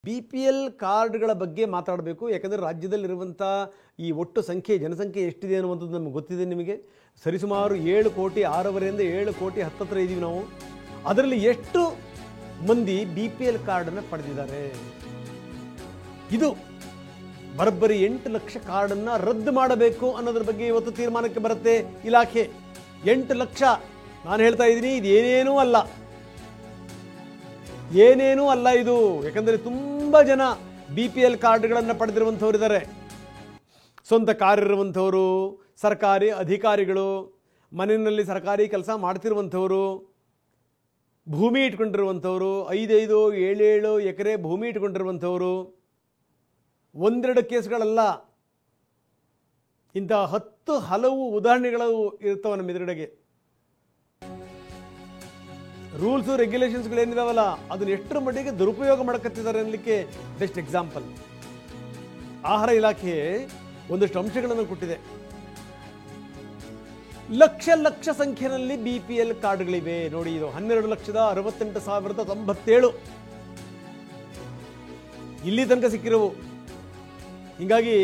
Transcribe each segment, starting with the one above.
BPL ಕಾರ್ಡ್ಗಳ ಬಗ್ಗೆ ಮಾತಾಡಬೇಕು. ಯಾಕಂದರೆ ರಾಜ್ಯದಲ್ಲಿರುವಂಥ ಈ ಒಟ್ಟು ಸಂಖ್ಯೆ ಜನಸಂಖ್ಯೆ ಎಷ್ಟಿದೆ ಅನ್ನುವಂಥದ್ದು ನಮಗೆ ಗೊತ್ತಿದೆ. ನಿಮಗೆ ಸರಿಸುಮಾರು 7 ಕೋಟಿ 6ವರೆಯಿಂದ 7 ಕೋಟಿ 10 ಹತ್ರ ಇದ್ದೀವಿ ನಾವು. ಅದರಲ್ಲಿ ಎಷ್ಟು ಮಂದಿ BPL ಕಾರ್ಡನ್ನು ಪಡೆದಿದ್ದಾರೆ? ಇದು ಬರೋಬ್ಬರಿ 8 ಲಕ್ಷ ಕಾರ್ಡನ್ನು ರದ್ದು ಮಾಡಬೇಕು ಅನ್ನೋದ್ರ ಬಗ್ಗೆ ಇವತ್ತು ತೀರ್ಮಾನಕ್ಕೆ ಬರುತ್ತೆ ಇಲಾಖೆ. 8 ಲಕ್ಷ ನಾನು ಹೇಳ್ತಾ ಇದ್ದೀನಿ, ಇದು ಏನೇನೂ ಅಲ್ಲ, ಏನೇನೂ ಅಲ್ಲ ಇದು. ಯಾಕಂದರೆ ತುಂಬ ಜನ BPL ಕಾರ್ಡ್ಗಳನ್ನು ಪಡೆದಿರುವಂಥವ್ರು ಇದ್ದಾರೆ. ಸ್ವಂತ ಕಾರ್ ಇರುವಂಥವರು, ಸರ್ಕಾರಿ ಅಧಿಕಾರಿಗಳು, ಮನೆಯಲ್ಲಿ ಸರ್ಕಾರಿ ಕೆಲಸ ಮಾಡ್ತಿರುವಂಥವರು, ಭೂಮಿ ಇಟ್ಕೊಂಡಿರುವಂಥವರು, 5-5, 7-7 ಎಕರೆ ಭೂಮಿ ಇಟ್ಕೊಂಡಿರುವಂಥವರು. ಒಂದೆರಡು ಕೇಸ್ಗಳಲ್ಲ, ಇಂಥ 10 ಹಲವು ಉದಾಹರಣೆಗಳು ಇರ್ತವೆ ನಮ್ಮ ಎದುರುಗಡೆಗೆ. ರೂಲ್ಸು ರೆಗ್ಯುಲೇಷನ್ಸ್ಗಳೇನಿದಾವಲ್ಲ, ಅದನ್ನು ಎಷ್ಟರ ಮಟ್ಟಿಗೆ ದುರುಪಯೋಗ ಮಾಡಕತ್ತಿದ್ದಾರೆ ಅನ್ನಲಿಕ್ಕೆ ಬೆಸ್ಟ್ ಎಕ್ಸಾಂಪಲ್. ಆಹಾರ ಇಲಾಖೆ ಒಂದಷ್ಟು ಅಂಶಗಳನ್ನು ಕೊಟ್ಟಿದೆ. ಲಕ್ಷ ಸಂಖ್ಯೆಯಲ್ಲಿ BPL ಕಾರ್ಡ್ಗಳಿವೆ ನೋಡಿ. ಇದು 12,68,097 ಇಲ್ಲಿ ತನಕ ಸಿಕ್ಕಿರೋವು. ಹೀಗಾಗಿ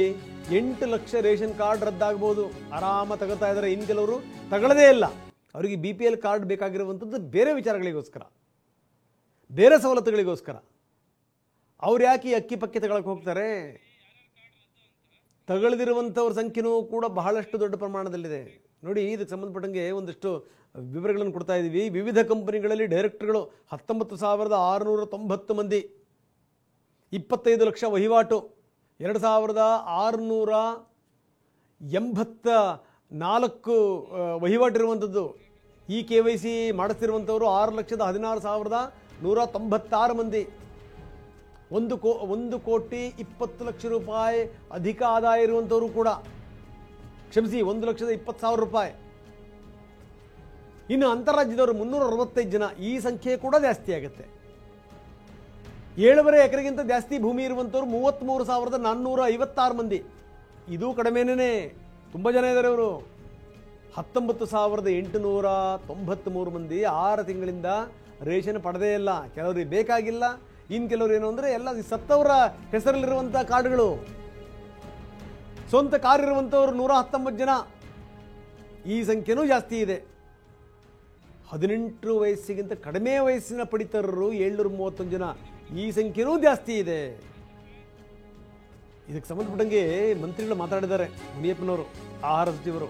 8 ಲಕ್ಷ ರೇಷನ್ ಕಾರ್ಡ್ ರದ್ದಾಗಬಹುದು, ಆರಾಮ ತಗೋತಾ ಇದ್ದಾರೆ. ಇನ್ನು ಕೆಲವರು ತಗೊಳ್ಳದೇ ಇಲ್ಲ. ಅವರಿಗೆ BPL ಕಾರ್ಡ್ ಬೇಕಾಗಿರುವಂಥದ್ದು ಬೇರೆ ವಿಚಾರಗಳಿಗೋಸ್ಕರ, ಬೇರೆ ಸವಲತ್ತುಗಳಿಗೋಸ್ಕರ. ಅವ್ರು ಯಾಕೆ ಈ ಅಕ್ಕಿ ಪಕ್ಕಿ ತಗೊಳಕ್ಕೆ ಹೋಗ್ತಾರೆ? ತಗೊಳ್ದಿರುವಂಥವ್ರ ಸಂಖ್ಯೆನೂ ಕೂಡ ಬಹಳಷ್ಟು ದೊಡ್ಡ ಪ್ರಮಾಣದಲ್ಲಿದೆ ನೋಡಿ. ಇದಕ್ಕೆ ಸಂಬಂಧಪಟ್ಟಂಗೆ ಒಂದಷ್ಟು ವಿವರಗಳನ್ನು ಕೊಡ್ತಾ ಇದ್ದೀವಿ. ವಿವಿಧ ಕಂಪನಿಗಳಲ್ಲಿ ಡೈರೆಕ್ಟರ್ಗಳು 19,690 ಮಂದಿ, 25 ಲಕ್ಷ ವಹಿವಾಟು, 2,684 ವಹಿವಾಟಿರುವಂಥದ್ದು. ಈ KYC ಮಾಡಿಸ್ತಿರುವಂಥವರು 6,16,196 ಮಂದಿ. 1,20,20,00,000 ರೂಪಾಯಿ ಅಧಿಕ ಆದಾಯ ಇರುವಂಥವರು ಕೂಡ, ಕ್ಷಮಿಸಿ 1,20,000 ರೂಪಾಯಿ. ಇನ್ನು ಅಂತಾರಾಜ್ಯದವರು 365 ಜನ. ಈ ಸಂಖ್ಯೆ ಕೂಡ ಜಾಸ್ತಿ ಆಗುತ್ತೆ. 7.5 ಎಕರೆಗಿಂತ ಜಾಸ್ತಿ ಭೂಮಿ ಇರುವಂಥವ್ರು 33,456 ಮಂದಿ. ಇದು ಕಡಿಮೆನೇ, ತುಂಬ ಜನ ಇದ್ದಾರೆ ಅವರು. 19,893 ಮಂದಿ 6 ತಿಂಗಳಿಂದ ರೇಷನ್ ಪಡೆದೇ ಇಲ್ಲ. ಕೆಲವರಿಗೆ ಬೇಕಾಗಿಲ್ಲ, ಇನ್ನು ಕೆಲವರು ಏನು ಅಂದರೆ ಎಲ್ಲ ಸತ್ತವರ ಹೆಸರಲ್ಲಿರುವಂಥ ಕಾರ್ಡ್ಗಳು. ಸ್ವಂತ ಕಾರ್ ಇರುವಂಥವ್ರು 119 ಜನ. ಈ ಸಂಖ್ಯೆನೂ ಜಾಸ್ತಿ ಇದೆ. 18 ವಯಸ್ಸಿಗಿಂತ ಕಡಿಮೆ ವಯಸ್ಸಿನ ಪಡಿತರರು 731 ಜನ. ಈ ಸಂಖ್ಯೆನೂ ಜಾಸ್ತಿ ಇದೆ. ಇದಕ್ಕೆ ಸಂಬಂಧಪಟ್ಟಂಗೆ ಮಂತ್ರಿಗಳು ಮಾತಾಡಿದ್ದಾರೆ. ಮುನಿಯಪ್ಪನವರು, ಆಹಾರ ಸಚಿವರು.